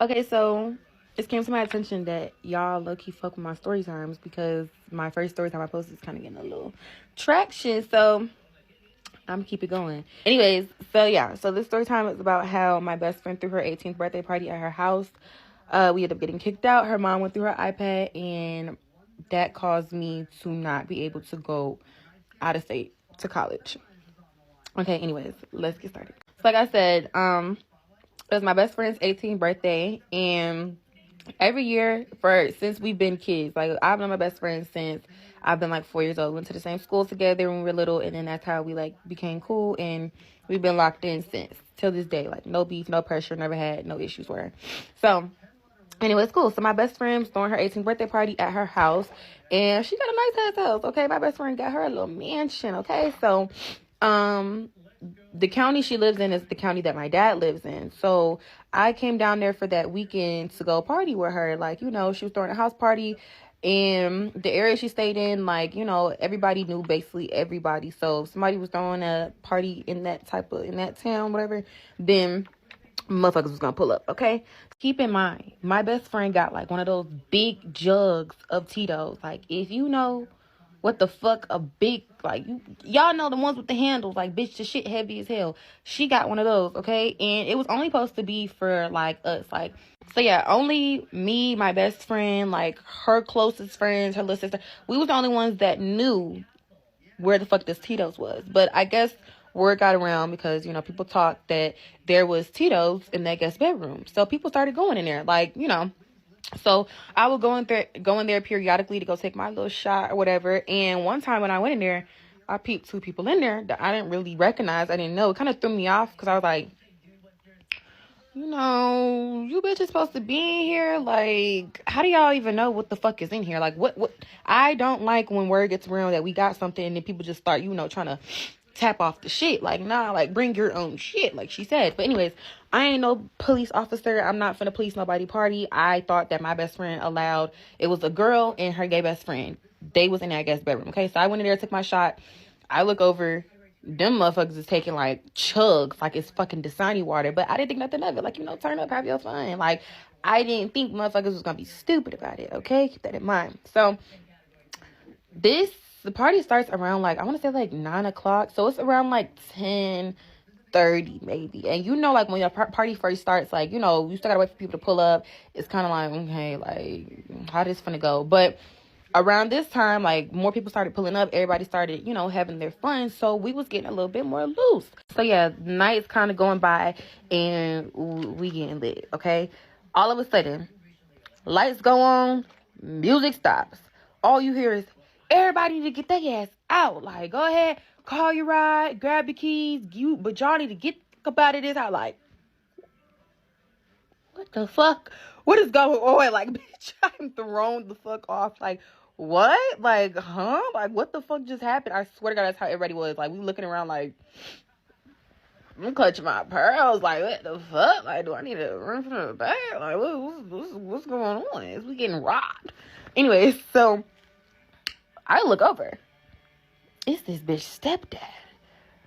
Okay, so it came to my attention that y'all low-key fuck with my story times because my first story time I posted is kind of getting a little traction. So I'm keep it going. Anyways, so yeah, so this story time is about how my best friend threw her 18th birthday party at her house. We ended up getting kicked out. Her mom went through her iPad, and that caused me to not be able to go out of state to college. Okay, anyways, let's get started. So like I said, it was my best friend's 18th birthday, and every year since we've been kids, like I've known my best friend since I've been like 4 years old. We went to the same school together when we were little, and then that's how we like became cool, and we've been locked in since till this day. Like no beef, no pressure, never had no issues with her. So anyway, it's cool. So my best friend was throwing her 18th birthday party at her house, and she got a nice ass house. Okay, my best friend got her a little mansion. Okay, so the county she lives in is the county that my dad lives in. So I came down there for that weekend to go party with her. Like, you know, she was throwing a house party in the area she stayed in. Like, you know, everybody knew basically everybody. So if somebody was throwing a party in that town, whatever, then motherfuckers was gonna pull up. Okay, keep in mind, my best friend got like one of those big jugs of Tito's. Like, if you know what the fuck a big, like, y'all know the ones with the handles, like, bitch, the shit heavy as hell. She got one of those. Okay, and it was only supposed to be for like us, like, so yeah, only me, my best friend, like her closest friends, her little sister, we was the only ones that knew where the fuck this Tito's was. But I guess word got around because, you know, people talked that there was Tito's in that guest bedroom. So people started going in there, like, you know. So I would go in there periodically to go take my little shot or whatever. And one time when I went in there, I peeped two people in there that I didn't really recognize. I didn't know. It kind of threw me off because I was like, you know, you bitches supposed to be in here. Like, how do y'all even know what the fuck is in here? Like, what? I don't like when word gets around that we got something and then people just start, you know, trying to tap off the shit. Like, nah, like, bring your own shit, like she said. But anyways, I ain't no police officer. I'm not finna police nobody party. I thought that my best friend allowed, it was a girl and her gay best friend. They was in that guest bedroom. Okay, so I went in there, took my shot. I look over, them motherfuckers is taking like chugs like it's fucking Dasani water, but I didn't think nothing of it. Like, you know, turn up, have your fun. Like, I didn't think motherfuckers was gonna be stupid about it. Okay, keep that in mind. So the party starts around like, I want to say like 9 o'clock, so it's around like 10:30 maybe. And you know, like when your party first starts, like, you know, you still gotta wait for people to pull up. It's kind of like, okay, like, how this finna go? But around this time, like, more people started pulling up. Everybody started, you know, having their fun. So we was getting a little bit more loose. So yeah, nights kind of going by and we getting lit. Okay, all of a sudden, lights go on, music stops. All you hear is, everybody need to get their ass out. Like, go ahead, call your ride, grab your keys, but y'all need to get up out of this house. Like, what the fuck? What is going on? Like, bitch, I'm thrown the fuck off. Like, what? Like, huh? Like, what the fuck just happened? I swear to God, that's how everybody was. Like, we looking around like, I'm clutching my pearls. Like, what the fuck? Like, do I need to run from the back? Like, what's going on? Is we getting robbed? Anyways, so I look over. It's this bitch stepdad.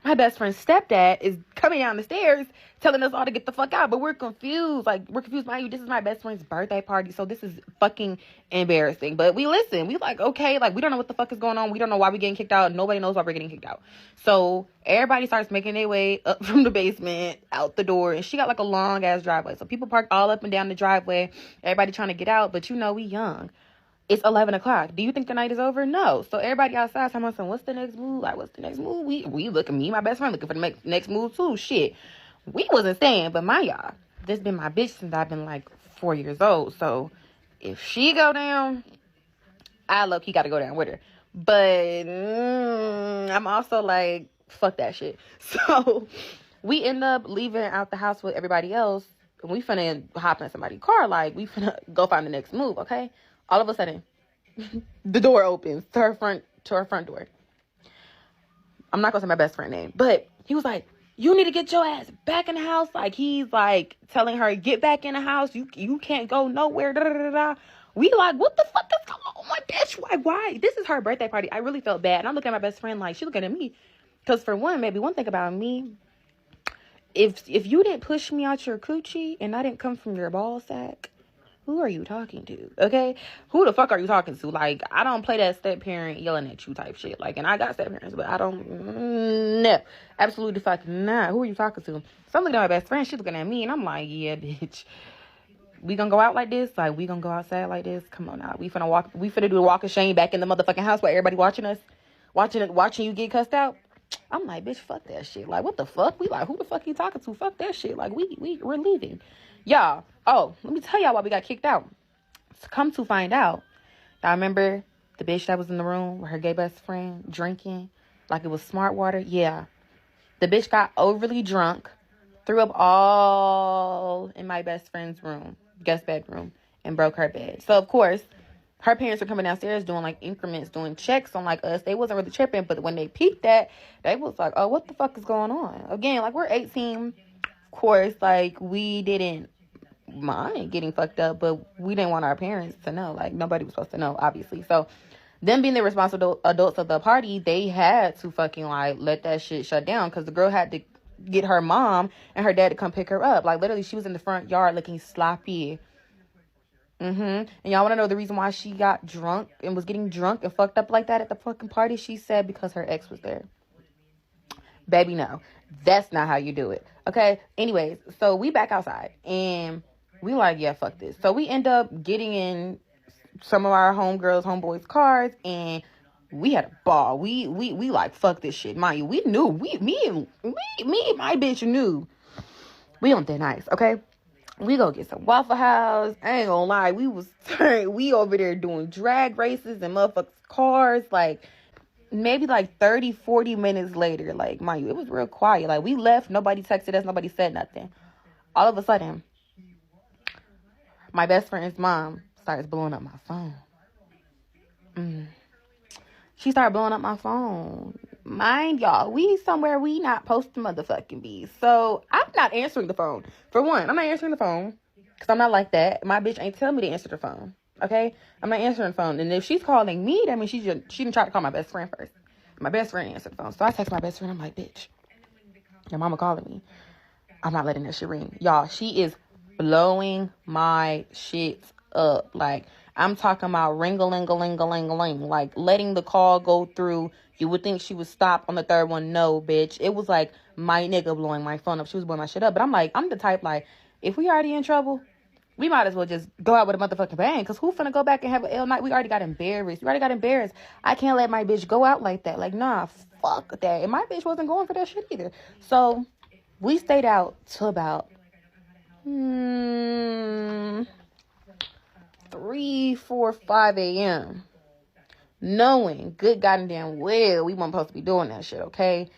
My best friend's stepdad is coming down the stairs telling us all to get the fuck out. But we're confused. Like, we're confused. Mind you, this is my best friend's birthday party. So this is fucking embarrassing. But we listen. We like, okay. Like, we don't know what the fuck is going on. We don't know why we're getting kicked out. Nobody knows why we're getting kicked out. So everybody starts making their way up from the basement, out the door. And she got like a long ass driveway. So people parked all up and down the driveway. Everybody trying to get out. But you know, we young. It's 11 o'clock. Do you think the night is over? No. So everybody outside talking about, what's the next move? Like, what's the next move? We looking, me and my best friend looking for the next move too. Shit. We wasn't staying, but my y'all, this been my bitch since I've been like 4 years old. So if she go down, I low-key got to go down with her. But I'm also like, fuck that shit. So we end up leaving out the house with everybody else. And we finna hop in somebody's car. Like, we finna go find the next move, okay? All of a sudden, the door opens to her front door. I'm not gonna say my best friend name, but he was like, you need to get your ass back in the house. Like, he's like telling her, get back in the house. You can't go nowhere. Da, da, da, da. We like, what the fuck is going on, my bitch? Why? This is her birthday party. I really felt bad. And I'm looking at my best friend like, she looking at me. Because for one, maybe one thing about me, if you didn't push me out your coochie and I didn't come from your ball sack, who are you talking to? Okay? Who the fuck are you talking to? Like, I don't play that step parent yelling at you type shit. Like, and I got step parents, but I don't, no. Absolutely fucking not. Who are you talking to? So I'm looking at my best friend. She's looking at me, and I'm like, yeah, bitch. We gonna go out like this? Like, we gonna go outside like this? Come on now. We finna do a walk of shame back in the motherfucking house while everybody watching us? Watching you get cussed out? I'm like, bitch, fuck that shit. Like, what the fuck? We like, who the fuck you talking to? Fuck that shit. Like, we're leaving. Y'all. Oh, let me tell y'all why we got kicked out. Come to find out, I remember the bitch that was in the room with her gay best friend drinking like it was smart water. Yeah. The bitch got overly drunk, threw up all in my best friend's room, guest bedroom, and broke her bed. So, of course, her parents were coming downstairs doing like increments, doing checks on like us. They wasn't really tripping, but when they peeped that, they was like, oh, what the fuck is going on? Again, like, we're 18. Of course, like, we didn't mind getting fucked up, but we didn't want our parents to know. Like, nobody was supposed to know, obviously. So them being the responsible adults of the party, they had to fucking like let that shit shut down, because the girl had to get her mom and her dad to come pick her up. Like, literally, she was in the front yard looking sloppy. And y'all want to know the reason why she got drunk and was getting drunk and fucked up like that at the fucking party? She said because her ex was there. Baby, no, that's not how you do it. Okay. Anyways, so we back outside and we like, yeah, fuck this. So we end up getting in some of our homeboys' cars, and we had a ball. We like, fuck this shit. Mind you, we knew. Me and my bitch knew we on thin ice, okay? We go get some Waffle House. I ain't gonna lie, we over there doing drag races and motherfuckers' cars, like, maybe like 30, 40 minutes later, like, mind you, it was real quiet. Like, we left, nobody texted us, nobody said nothing. All of a sudden, my best friend's mom starts blowing up my phone. She started blowing up my phone. Mind y'all, we somewhere we not supposed to motherfucking be. So I'm not answering the phone. For one, I'm not answering the phone because I'm not like that. My bitch ain't telling me to answer the phone. Okay? I'm not answering the phone. And if she's calling me, that means she didn't try to call my best friend first. My best friend answered the phone. So I text my best friend. I'm like, bitch, your mama calling me. I'm not letting that shit ring. Y'all, she is blowing my shit up. Like, I'm talking about ring-a-ling-a-ling-a-ling-a-ling. Like, letting the call go through. You would think she would stop on the third one. No, bitch. It was like my nigga blowing my phone up. She was blowing my shit up. But I'm like, I'm the type, like, if we already in trouble, we might as well just go out with a motherfucking bang. Because who finna go back and have an L night? We already got embarrassed. I can't let my bitch go out like that. Like, nah, fuck that. And my bitch wasn't going for that shit either. So we stayed out till about 3, 4, 5 a.m. knowing good goddamn well we weren't supposed to be doing that shit, okay?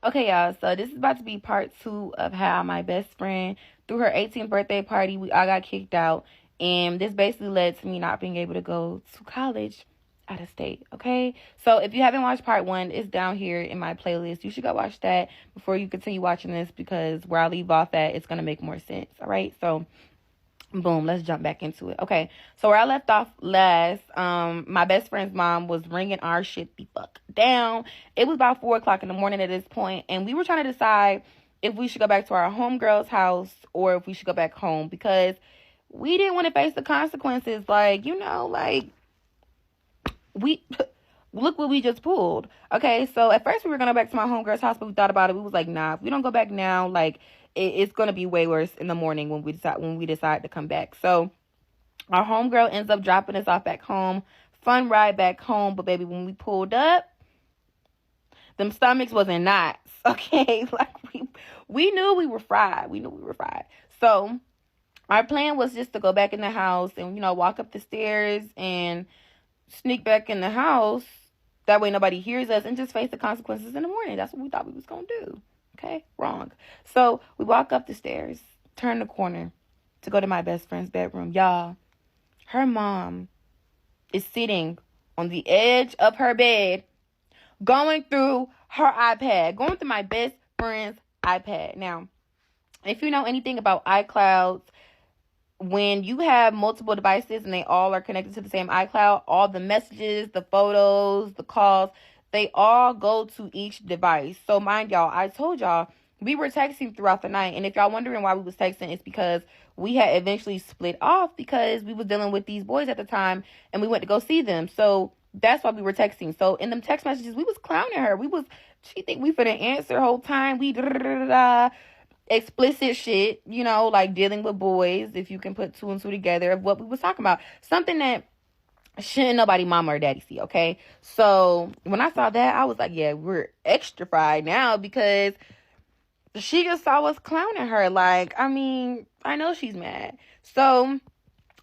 Okay, y'all, so this is about to be part 2 of how my best friend, through her 18th birthday party, we all got kicked out, and this basically led to me not being able to go to college out of state, okay? So if you haven't watched part 1, it's down here in my playlist. You should go watch that before you continue watching this, because where I leave off at, it's going to make more sense, all right? So boom, let's jump back into it. Okay, so where I left off last, my best friend's mom was ringing our shit the fuck down. It was about 4 o'clock in the morning at this point, and we were trying to decide if we should go back to our homegirl's house or if we should go back home, because we didn't want to face the consequences. Like, you know, like, we look what we just pulled. Okay, so at first we were gonna go back to my homegirl's house, but we thought about it. We was like, nah, if we don't go back now, like, it's gonna be way worse in the morning when we decide to come back. So our homegirl ends up dropping us off back home. Fun ride back home, but baby, when we pulled up, them stomachs was in knots. Okay, like, we knew we were fried. So our plan was just to go back in the house and, you know, walk up the stairs and sneak back in the house. That way nobody hears us, and just face the consequences in the morning. That's what we thought we was going to do. Okay? Wrong. So we walk up the stairs, turn the corner to go to my best friend's bedroom. Y'all, her mom is sitting on the edge of her bed, going through my best friend's iPad. Now, if you know anything about iClouds, when you have multiple devices and they all are connected to the same iCloud, all the messages, the photos, the calls, they all go to each device. So mind y'all, I told y'all we were texting throughout the night. And if y'all wondering why we was texting, it's because we had eventually split off because we was dealing with these boys at the time and we went to go see them. So that's why we were texting. So in them text messages, we was clowning her. She think we finna answer the whole time. We explicit shit, like dealing with boys, if you can put two and two together, of what we was talking about. Something that shouldn't nobody mama or daddy see, okay? So when I saw that, I was like, yeah, we're extra fried now because she just saw us clowning her. Like, I mean, I know she's mad. So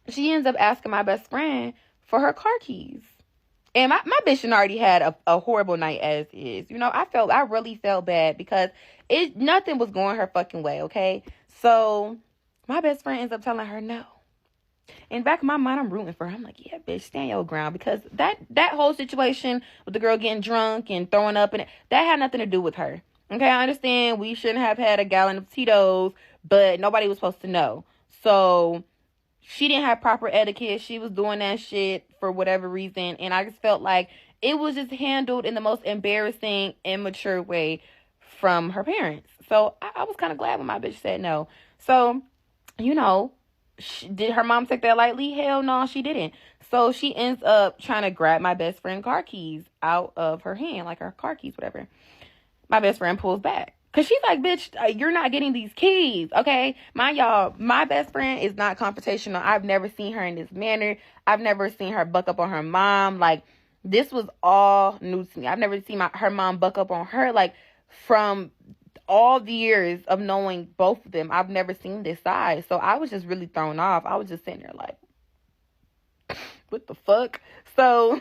she ends up asking my best friend for her car keys. And my bitch already had a horrible night as is. I really felt bad because nothing was going her fucking way, okay? So my best friend ends up telling her no. In the back of my mind, I'm rooting for her. I'm like, yeah, bitch, stand your ground. Because that whole situation with the girl getting drunk and throwing up, and that had nothing to do with her. Okay, I understand we shouldn't have had a gallon of Tito's, but nobody was supposed to know. So she didn't have proper etiquette. She was doing that shit for whatever reason. And I just felt like it was just handled in the most embarrassing, immature way from her parents. So I was kind of glad when my bitch said no. So, did her mom take that lightly? Hell no, she didn't. So she ends up trying to grab my best friend's car keys out of her hand, like her car keys, whatever. My best friend pulls back. Because she's like, bitch, you're not getting these keys, okay? My best friend is not confrontational. I've never seen her in this manner. I've never seen her buck up on her mom. Like, this was all new to me. I've never seen her mom buck up on her. Like, from all the years of knowing both of them, I've never seen this side. So I was just really thrown off. I was just sitting there like, what the fuck? So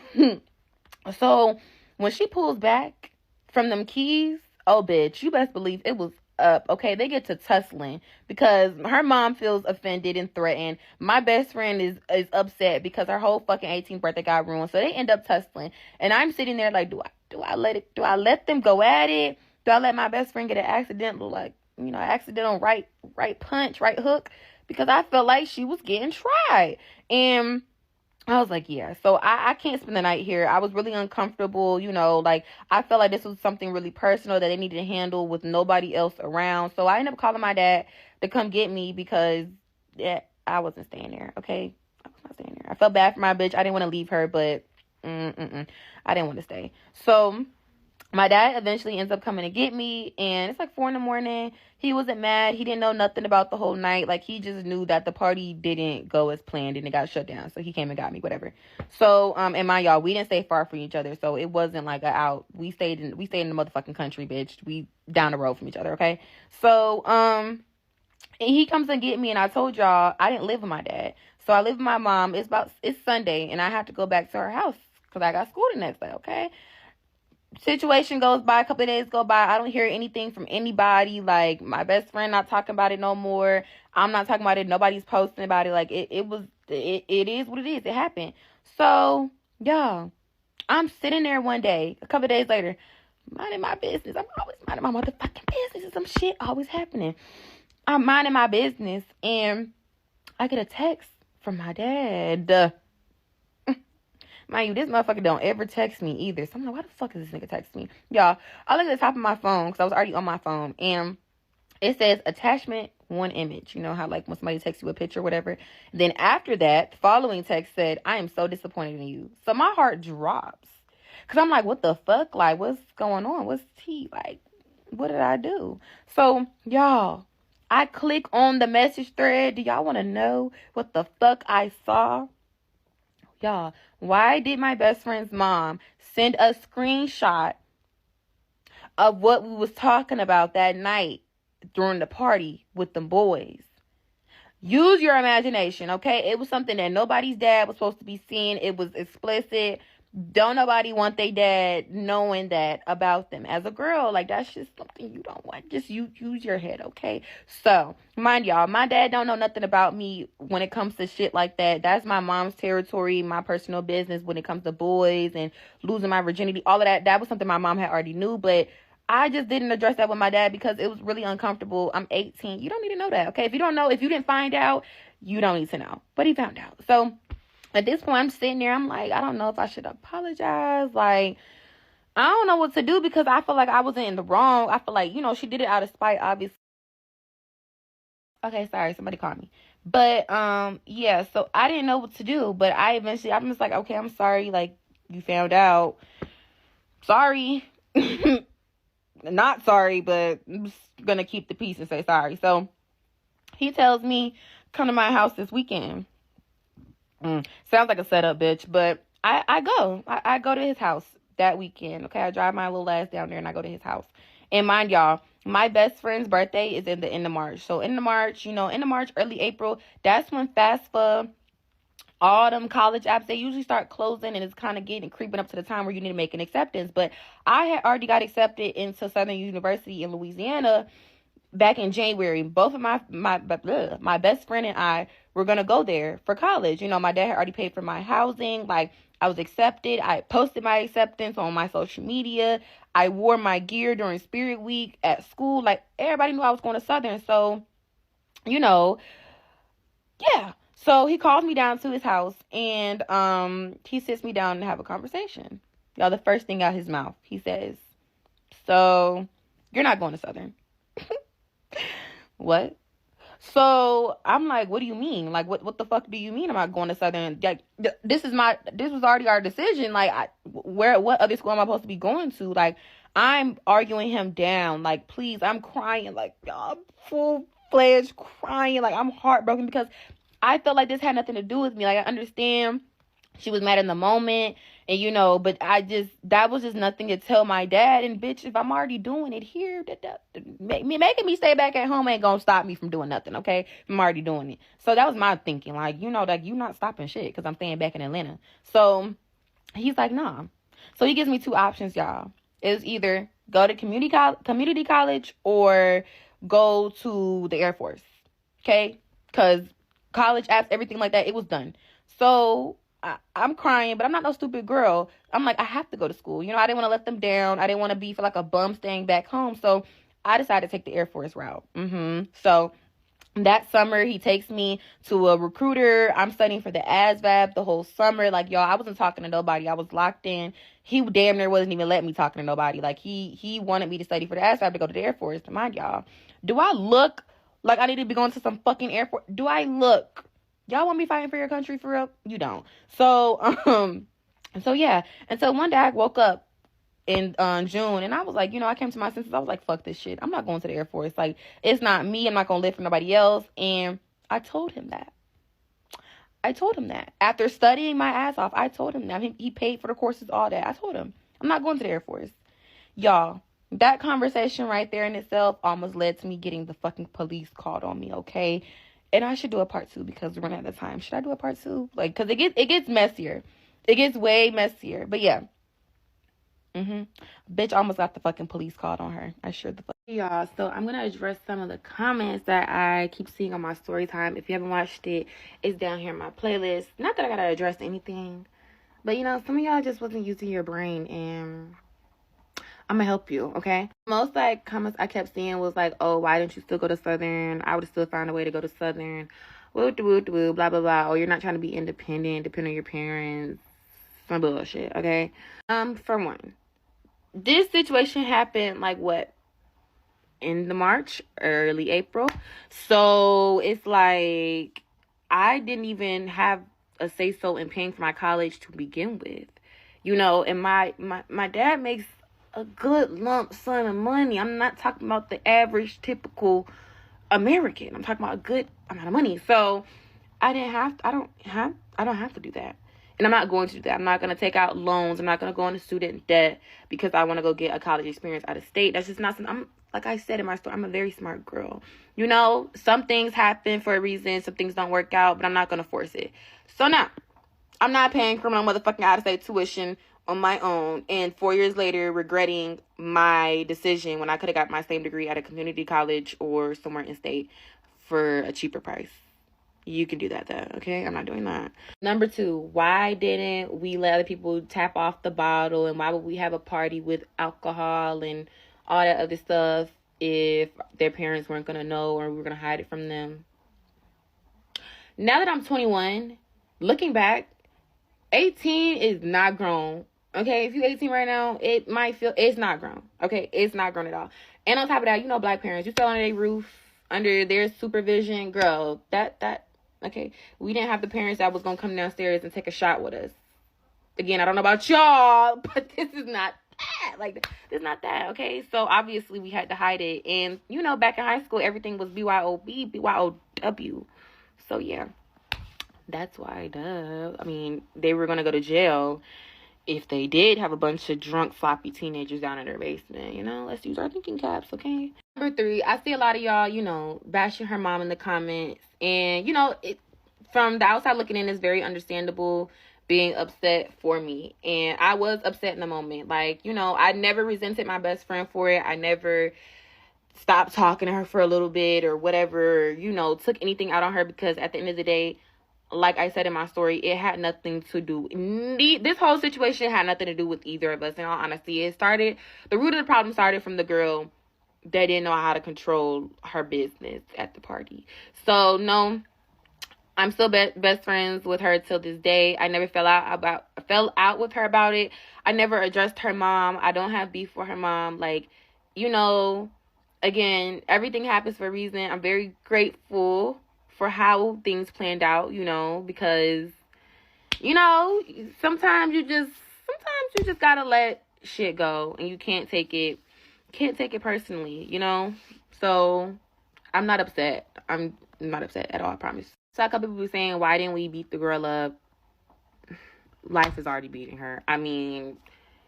when she pulls back from them keys, oh, bitch, you best believe it was up. Okay, they get to tussling because her mom feels offended and threatened. My best friend is upset because her whole fucking 18th birthday got ruined. So they end up tussling, and I'm sitting there like, do I let them go at it? Do I let my best friend get an accidental right punch, right hook? Because I felt like she was getting tried, and I was like, yeah, so I can't spend the night here. I was really uncomfortable, like I felt like this was something really personal that they needed to handle with nobody else around. So I ended up calling my dad to come get me because I wasn't staying there, okay? I was not staying there. I felt bad for my bitch. I didn't want to leave her, but I didn't want to stay. So my dad eventually ends up coming to get me, and it's like 4 a.m. He wasn't mad. He didn't know nothing about the whole night. Like, he just knew that the party didn't go as planned and it got shut down. So he came and got me, whatever. So, and mind y'all, we didn't stay far from each other. So it wasn't like out. We stayed in the motherfucking country, bitch. We down the road from each other, okay? So, and he comes and get me, and I told y'all I didn't live with my dad. So I live with my mom. It's Sunday, and I have to go back to her house because I got school the next day, okay? Situation goes by, a couple of days go by, I don't hear anything from anybody. Like, my best friend not talking about it no more. I'm not talking about it. Nobody's posting about it. Like, it is what it is. It happened. So, y'all, I'm sitting there one day, a couple of days later, minding my business. I'm always minding my motherfucking business, and some shit always happening. I'm minding my business, and I get a text from my dad. Mind you, this motherfucker don't ever text me either. So I'm like, why the fuck is this nigga texting me? Y'all, I look at the top of my phone because I was already on my phone. And it says attachment 1 image. You know how like when somebody texts you a picture or whatever. Then after that, the following text said, I am so disappointed in you. So my heart drops. Because I'm like, what the fuck? Like, what's going on? What's tea? Like, what did I do? So, y'all, I click on the message thread. Do y'all want to know what the fuck I saw? Y'all, why did my best friend's mom send a screenshot of what we was talking about that night during the party with them boys? Use your imagination, okay? It was something that nobody's dad was supposed to be seeing. It was explicit. Don't nobody want their dad knowing that about them. As a girl, like, that's just something you don't want. Just use your head, okay? So, mind y'all, my dad don't know nothing about me when it comes to shit like that. That's my mom's territory, my personal business when it comes to boys and losing my virginity. All of that, that was something my mom had already knew, but I just didn't address that with my dad because it was really uncomfortable. I'm 18. You don't need to know that, okay? If you don't know, if you didn't find out, you don't need to know. But he found out. So, at this point, I'm sitting there. I'm like, I don't know if I should apologize. Like, I don't know what to do because I feel like I wasn't in the wrong. I feel like, she did it out of spite, obviously. Okay, sorry, somebody called me. But yeah, so I didn't know what to do, but I'm just like, okay, I'm sorry, like, you found out. Sorry. Not sorry, but I'm just gonna keep the peace and say sorry. So he tells me, come to my house this weekend. Sounds like a setup, bitch, but I go. I go to his house that weekend. Okay, I drive my little ass down there and I go to his house. And mind y'all, my best friend's birthday is in the end of March. So end of March, early April, that's when FAFSA, all them college apps, they usually start closing, and it's kind of creeping up to the time where you need to make an acceptance. But I had already got accepted into Southern University in Louisiana back in January. Both of my best friend and I were gonna go there for college. My dad had already paid for my housing. Like, I was accepted. I posted my acceptance on my social media. I wore my gear during Spirit Week at school. Like, everybody knew I was going to Southern. So, yeah. So he calls me down to his house, and he sits me down and have a conversation. Y'all, the first thing out his mouth, he says, "So, you're not going to Southern." What? So I'm like, what do you mean? Like, what the fuck do you mean I'm not going to Southern? Like, this was already our decision. Like, what other school am I supposed to be going to? Like, I'm arguing him down. Like, please, I'm crying. Like, I'm full-fledged crying. Like, I'm heartbroken because I felt like this had nothing to do with me. Like, I understand she was mad in the moment, and but that was just nothing to tell my dad. And bitch, if I'm already doing it here, making me stay back at home ain't gonna stop me from doing nothing, okay? If I'm already doing it. So that was my thinking, like, like, you not stopping shit because I'm staying back in Atlanta. So he's like, nah. So he gives me two options, y'all. It was either go to community college or go to the Air Force, okay? Because college apps, everything like that, it was done. So I'm crying, but I'm not no stupid girl. I'm like, I have to go to school. I didn't want to let them down. I didn't want to feel like a bum staying back home. So I decided to take the Air Force route. So that summer, he takes me to a recruiter. I'm studying for the ASVAB the whole summer. Like, y'all, I wasn't talking to nobody. I was locked in. He damn near wasn't even letting me talk to nobody. Like, he wanted me to study for the ASVAB to go to the Air Force. Mind y'all, do I look like I need to be going to some fucking Air Force? Do I look? Y'all want me fighting for your country for real? You don't. So, so yeah. And so one day I woke up in June, and I was like, I came to my senses. I was like, fuck this shit. I'm not going to the Air Force. Like, it's not me. I'm not going to live for nobody else. And I told him that. After studying my ass off, I told him that. He paid for the courses, all that. I told him, I'm not going to the Air Force. Y'all, that conversation right there in itself almost led to me getting the fucking police called on me, okay? And I should do a part 2 because we're running out of time. Should I do a part 2? Like, because it gets messier. It gets way messier. But yeah. Bitch almost got the fucking police called on her. I sure the fuck. Y'all, so I'm going to address some of the comments that I keep seeing on my story time. If you haven't watched it, it's down here in my playlist. Not that I got to address anything. But, some of y'all just wasn't using your brain. And I'm going to help you, okay? Most, comments I kept seeing was like, oh, why didn't you still go to Southern? I would have still found a way to go to Southern. Woo, blah, blah, blah. Oh, you're not trying to be independent, depend on your parents. Some bullshit, okay? For one, this situation happened, in the March, early April. So, it's like, I didn't even have a say-so in paying for my college to begin with. And my dad makes a good lump sum of money. I'm not talking about the average, typical American. I'm talking about a good amount of money. So, I don't have to do that. And I'm not going to do that. I'm not going to take out loans. I'm not going to go into student debt because I want to go get a college experience out of state. That's just not something. Like I said in my story, I'm a very smart girl. Some things happen for a reason. Some things don't work out, but I'm not going to force it. So now, I'm not paying for my motherfucking out-of-state tuition on my own. And 4 years later, regretting my decision when I could have got my same degree at a community college or somewhere in state for a cheaper price. You can do that though, okay? I'm not doing that. Number 2, why didn't we let other people tap off the bottle, and why would we have a party with alcohol and all that other stuff if their parents weren't going to know or we were going to hide it from them? Now that I'm 21, looking back, 18 is not grown. Okay, if you 18 right now, it might feel, it's not grown. Okay, it's not grown at all. And on top of that, you know, black parents, you still under their roof, under their supervision, girl. Okay, we didn't have the parents that was gonna come downstairs and take a shot with us. Again, I don't know about y'all, but this is not that. Like, this is not that. Okay, so obviously we had to hide it, and you know, back in high school, everything was BYOB, BYOW. So yeah, that's why. Duh. I mean, they were gonna go to jail if they did have a bunch of drunk, sloppy teenagers down in their basement. You know, let's use our thinking caps, okay? Number 3, I see a lot of y'all, you know, bashing her mom in the comments. And, you know, it from the outside looking in, it's very understandable being upset for me. And I was upset in the moment. Like, you know, I never resented my best friend for it. I never stopped talking to her for a little bit or whatever, you know, took anything out on her, because at the end of the day, like I said in my story, it had nothing to do. This whole situation had nothing to do with either of us. In all honesty, the root of the problem started from the girl that didn't know how to control her business at the party. So no, I'm still best friends with her till this day. I never fell out with her about it. I never addressed her mom. I don't have beef with her mom. Like, you know, again, everything happens for a reason. I'm very grateful for how things planned out, you know, because, you know, sometimes you just gotta let shit go, and you can't take it personally, you know. So I'm not upset. I'm not upset at all, I promise. So a couple people were saying, why didn't we beat the girl up? Life is already beating her. I mean,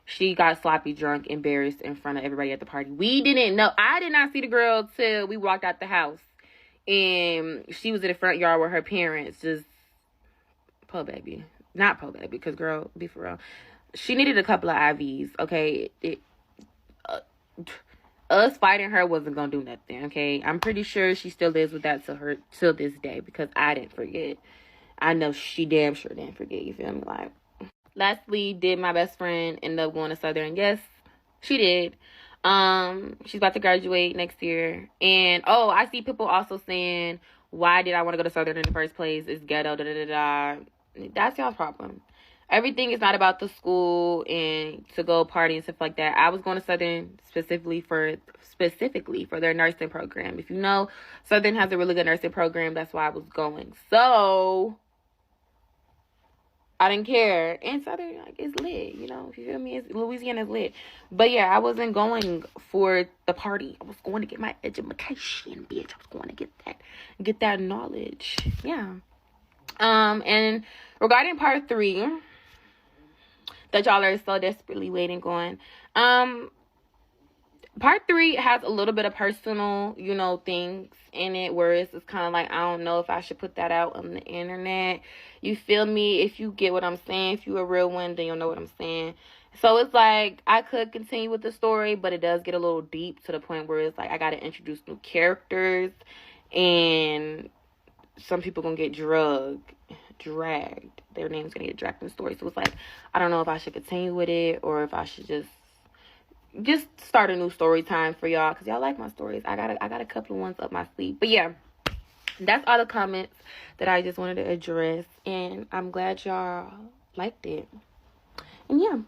she got sloppy drunk, embarrassed in front of everybody at the party. We didn't know. I did not see the girl till we walked out the house. And she was in the front yard with her parents, just not po baby, because girl, be for real, she needed a couple of IVs. Okay, us fighting her wasn't gonna do nothing. Okay, I'm pretty sure she still lives with that till this day, because I didn't forget. I know she damn sure didn't forget. You feel me? Like, lastly, did my best friend end up going to Southern? Yes, she did. She's about to graduate next year. And I see people also saying, why did I want to go to Southern in the first place? It's ghetto, da da da da. That's y'all's problem. Everything is not about the school and to go party and stuff like that. I was going to Southern specifically for their nursing program. If you know, Southern has a really good nursing program. That's why I was going. So I didn't care. And Southern, like, is lit, you know, if you feel me, Louisiana's lit. But yeah, I wasn't going for the party. I was going to get my education, bitch. I was going to get that knowledge. Yeah. And regarding part 3, that y'all are so desperately waiting on, part 3 has a little bit of personal, you know, things in it where it's kind of like, I don't know if I should put that out on the internet. You feel me? If you get what I'm saying, if you're a real one, then you'll know what I'm saying. So it's like, I could continue with the story, but it does get a little deep to the point where it's like, I got to introduce new characters, and some people gonna get dragged. Their name's gonna get dragged in the story. So it's like, I don't know if I should continue with it or if I should just start a new story time for y'all, because y'all like my stories. I got a couple of ones up my sleeve. But yeah, that's all the comments that I just wanted to address, and I'm glad y'all liked it. And yeah.